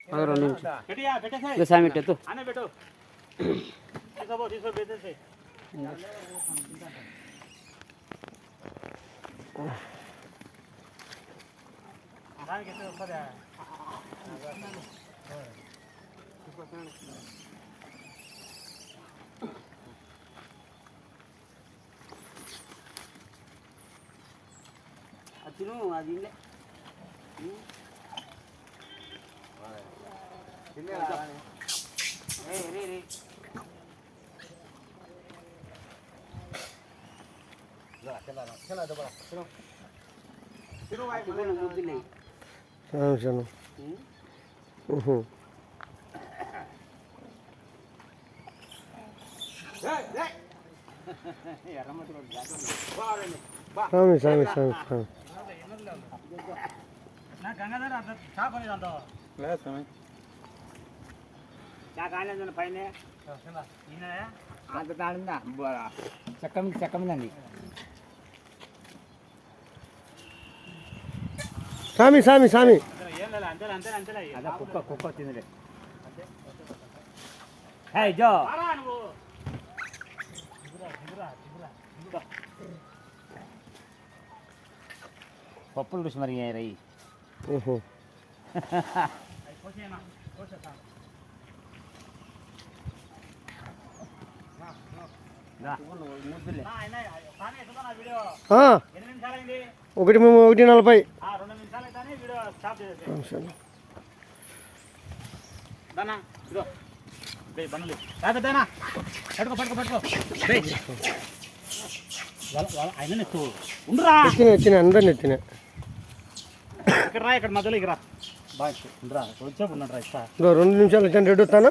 2 నిమిషాలు సామి పెట్టు అది చక్కమిందండి సామి సామి సామి అదే కుక్క వచ్చిందిలే హే జో పప్పులు రుచి మరి రై ఒకటి 1:40 ఎత్తిన అందరిని ఎత్తిన ఇక్కడ మధ్యలో ఇక్కడ బాగా వచ్చా ఉన్నాడు రా 2 నిమిషాలు వచ్చాను రెడీ వస్తాను